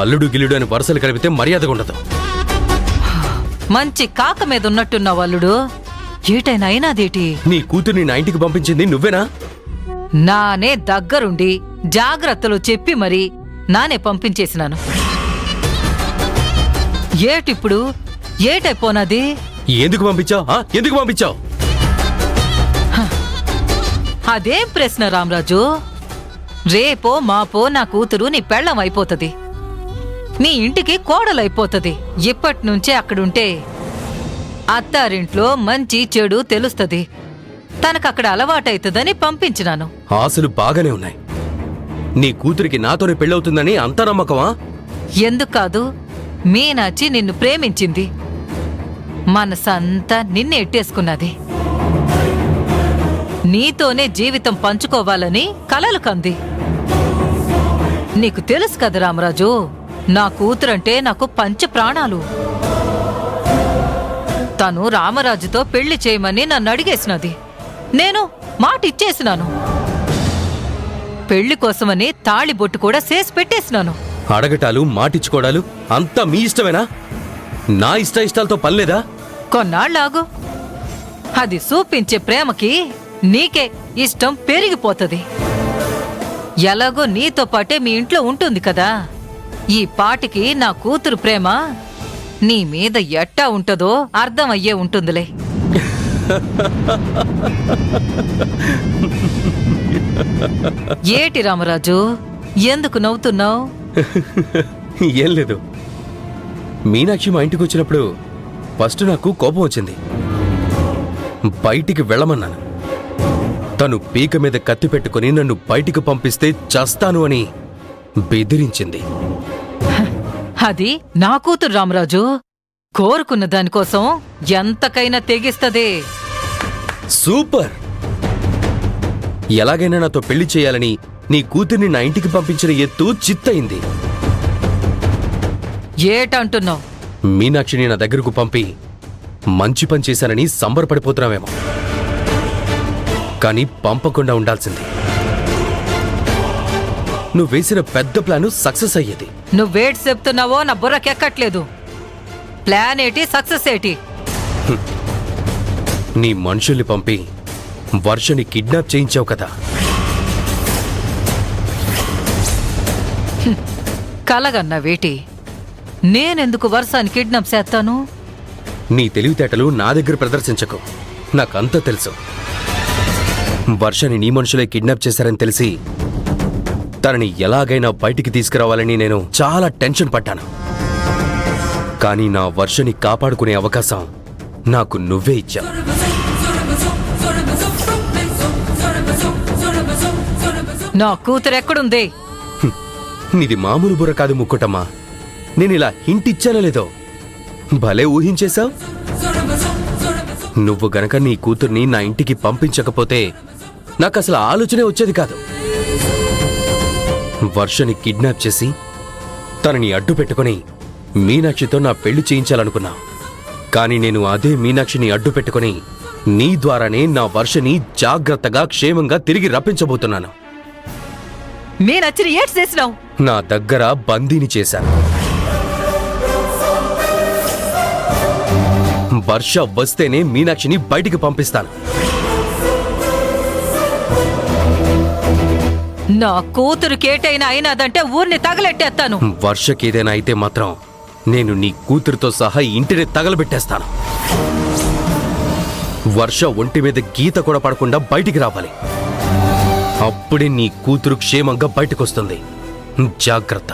అల్లుడు గిల్లుడు అని వరుసలు కలిపితే మర్యాదగా ఉండదు. మంచి కాక మీద ఉన్నట్టున్నావు అల్లుడు. ఏటైనా అయినాదేటి? నీ కూతుర్ని నా ఇంటికి పంపించింది నువ్వేనా? నానే దగ్గరుండి జాగ్రత్తలు చెప్పి మరి నానే పంపించేసినాను. ఏటిప్పుడు ఏటైపోనాది? ఎందుకు పంపించావు? ఎందుకు పంపించావు? అదేం ప్రశ్న రామరాజు? రేపో మాపో నా కూతురు నీ పెళ్ళం అయిపోతది, నీ ఇంటికి కోడలైపోతది. ఇప్పటినుంచే అక్కడుంటే అత్తారింట్లో మంచి చెడు తెలుస్తది. తనకక్కడ అలవాటైతుందని పంపించినాను. ఆశలు బాగానే ఉన్నాయి. నీ కూతురికి నాతోనే పెళ్ళవుతుందని అంత నమ్మకమా? ఎందుకు కాదు? మీనాచి నిన్ను ప్రేమించింది, మనసంతా నిన్నే ఎట్టేసుకున్నది. నీతోనే జీవితం పంచుకోవాలని కలలు కంది. నీకు తెలుసు కదా రామరాజు, నా కూతురంటే నాకు పంచ ప్రాణాలు. తను రామరాజుతో పెళ్లి చేయమని నన్ను అడిగేసినది. నేను మాట ఇచ్చేసినాను. పెళ్లి కోసమని తాళిబొట్టు కూడా చేసి పెట్టేసినాను. అడగటాలు మాటిచ్చుకోవడాలు అంతా మీ ఇష్టమేనా? నా ఇష్టాలతో పనిలేదా? కొన్నాళ్ళాగు, అది చూపించే ప్రేమకి నీకే ఇష్టం పెరిగిపోతది. ఎలాగో నీతో పాటే మీ ఇంట్లో ఉంటుంది కదా, ఈ పాటికి నా కూతురు ప్రేమ నీ మీద ఎట్టా ఉంటుందో అర్థమయ్యే ఉంటుందిలే. ఏటి రామరాజు, ఎందుకు నవ్వుతున్నావు? ఏం లేదు. మీనాక్షి మా ఇంటికి వచ్చినప్పుడు ఫస్ట్ నాకు కోపం వచ్చింది. బయటికి వెళ్ళమన్నాను. తను పీక మీద కత్తి పెట్టుకుని నన్ను బయటికి పంపిస్తే చస్తాను అని బెదిరించింది. అది నా కూతురు రామరాజు. కోరుకున్న దానికోసం ఎంతకైనా తెగిస్తదే. సూపర్! ఎలాగైనా నాతో పెళ్లి చేయాలని నీ కూతుర్ని నా ఇంటికి పంపించిన ఎత్తు చిత్తయింది. ఏటంటున్నావు? మీనాక్షిని నా దగ్గరకు పంపి మంచి పని చేశానని సంబరపడిపోతున్నావేమో, కానీ పంపకుండా ఉండాల్సింది. నువ్వేసిన పెద్ద ప్లాను సక్సెస్ అయ్యేది. నువ్వేటి చెప్తున్నావో నా బుర్రకెక్కట్లేదు. ప్లాన్ ఏటి, సక్సెస్ ఏటి? నీ మనుషుల్ని పంపి వర్షని కిడ్నాప్ చేయించావు కదా. కలగన్నా వేటి? నేనెందుకు వర్షాన్ని కిడ్నాప్ చేస్తాను? నీ తెలివితేటలు నా దగ్గర ప్రదర్శించకు. నాకంతా తెలుసు. వర్షని నీ మనుషులే కిడ్నాప్ చేశారని తెలిసి తనని ఎలాగైనా బయటికి తీసుకురావాలని నేను చాలా టెన్షన్ పడ్డాను. కానీ నా వర్షని కాపాడుకునే అవకాశం నాకు నువ్వే ఇచ్చావు. నా కూతురెక్కడుంది? నీది మామూలు బుర్ర కాదు ముక్కుటమ్మా. నేనిలా హింట్ ఇచ్చానో లేదో భలే ఊహించేశావు. నువ్వు గనక నీ కూతుర్ని నా ఇంటికి పంపించకపోతే నాకసలు ఆలోచనే వచ్చేది కాదు. వర్షని కిడ్నాప్ చేసి తనని అడ్డు పెట్టుకుని మీనాక్షితో నా పెళ్లి చేయించాలనుకున్నా. కానీ నేను అదే మీనాక్షిని అడ్డు పెట్టుకుని నీ ద్వారానే నా వర్షని జాగ్రత్తగా క్షేమంగా తిరిగి రప్పించబోతున్నాను. మీనచ్చిని ఏడ్స్ చేసినావు? నా దగ్గర బందీని చేశాను. వర్ష వస్తేనే మీనాక్షిని బయటికి పంపిస్తాను. నా కూతురు కేటైనా అయినాదంటే ఊరిని తగలెట్టేస్తాను. వర్షకేదైనా అయితే మాత్రం నేను నీ కూతురుతో సహా ఇంటిని తగలబెట్టేస్తాను. వర్ష ఒంటి మీద గీత కూడా పడకుండా బయటికి రావాలి. అప్పుడే నీ కూతురు క్షేమంగా బయటకొస్తుంది. జాగ్రత్త.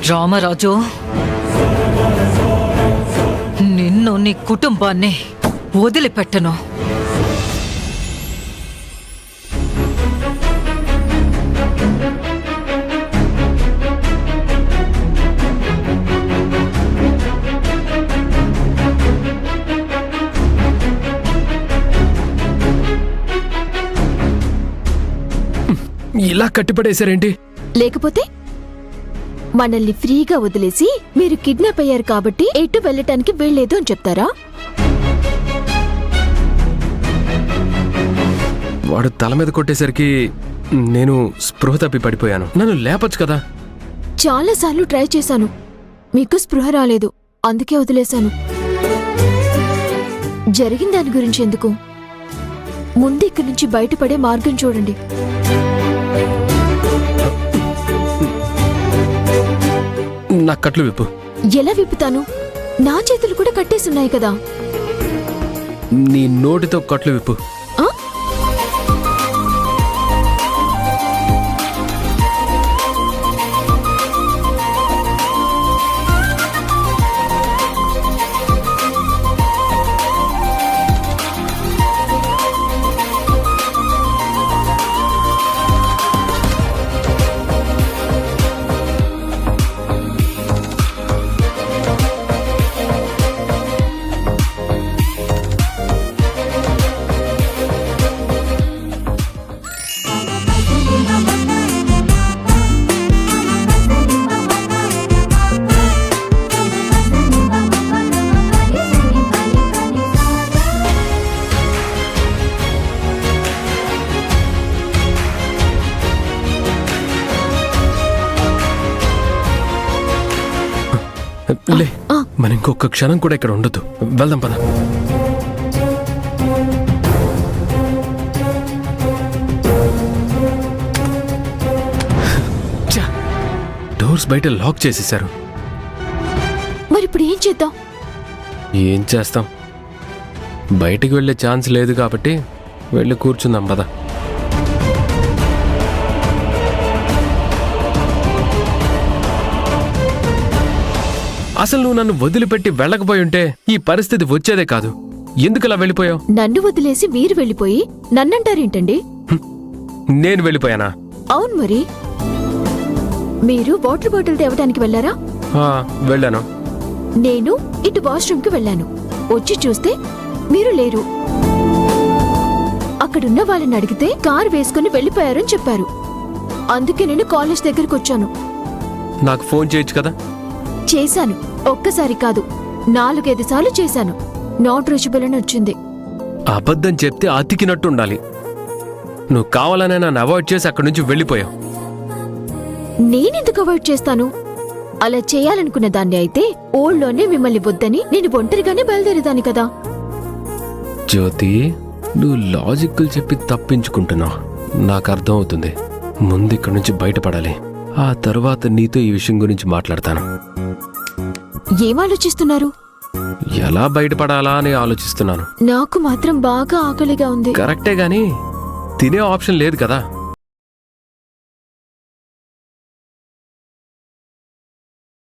రామరాజు, నిన్ను నీ కుటుంబాన్ని వదిలిపెట్టను. ఇలా కట్టిపడేశారేంటి? లేకపోతే మనల్ని ఫ్రీగా వదిలేసి మీరు కిడ్నాప్ అయ్యారు కాబట్టి ఎటు వెళ్ళటానికి వీల్లేదు అని చెప్తారా? వాడు తల మీద కొట్టేసరికి నేను స్పృహ తప్పి పడిపోయాను. నన్ను లేపొచ్చు కదా. చాలాసార్లు ట్రై చేశాను, మీకు స్పృహ రాలేదు, అందుకే వదిలేశాను. జరిగిన దాని గురించి ఎందుకు, ముందు ఇక్కడి నుంచి బయటపడే మార్గం చూడండి. నా కట్లు విప్పు. ఎలా విప్పుతాను? నా చేతులు కూడా కట్టేసున్నాయి కదా. నీ నోటితో కట్లు విప్పు. ఆ? లే, మనం ఇంకొక క్షణం కూడా ఇక్కడ ఉండదు. వెళ్దాం పద. డోర్స్ బయట లాక్ చేసేశారు. మరి ఇప్పుడు ఏం చేద్దాం? ఏం చేస్తాం, బయటికి వెళ్ళే ఛాన్స్ లేదు కాబట్టి వెళ్ళి కూర్చుందాం పద. అసలు నువ్వు నన్ను వదిలిపెట్టి వెళ్ళకపోయి ఉంటే ఈ పరిస్థితి వచ్చేదే కాదు. ఎందుకలా వెళ్ళిపోయావు? నన్ను వదిలేసి మీరు వెళ్ళిపోయి నన్నంటారేంటండి? నేను వెళ్ళిపోయానా? అవును మరి. మీరు వాటర్ బాటిల్ తేవడానికి వెళ్ళారా? వెళ్ళాను. నేను ఇటు వాష్రూమ్ కి వెళ్ళాను. వచ్చి చూస్తే మీరు లేరు. అక్కడున్న వాళ్ళని అడిగితే కార్ వేసుకుని వెళ్ళిపోయారని చెప్పారు. అందుకే నేను కాలేజ్ దగ్గరికి వచ్చాను. నాకు ఫోన్ చేయొచ్చు కదా. చేశాను, ఒక్కసారి కాదు 4-5 సార్లు చేశాను. నాట్ రీచబుల్ అని వచ్చింది. అబద్ధం చెప్తే అతికినట్టు ఉండాలి. నువ్వు కావాలనే నన్ను అవాయిడ్ చేసి అక్కడి నుంచి వెళ్ళిపోయావు. నేనెందుకు అవాయిడ్ చేస్తాను? అలా చేయాలనుకున్న దాన్ని అయితే ఓల్డ్లోనే మిమ్మల్ని వద్దని నేను ఒంటరిగానే బయలుదేరేదాన్ని కదా. జ్యోతి, నువ్వు లాజిక్లు చెప్పి తప్పించుకుంటున్నావు. నాకు అర్థం అవుతుంది. ముందు ఇక్కడి నుంచి బయటపడాలి. ఆ తర్వాత నీతో ఈ విషయం గురించి మాట్లాడతాను. ఏం ఆలోచిస్తున్నారు? ఎలా బయటపడాలా అని ఆలోచిస్తున్నాను. నాకు మాత్రం బాగా ఆకలిగా ఉంది. కరెక్టే గాని తినే ఆప్షన్ లేదు కదా.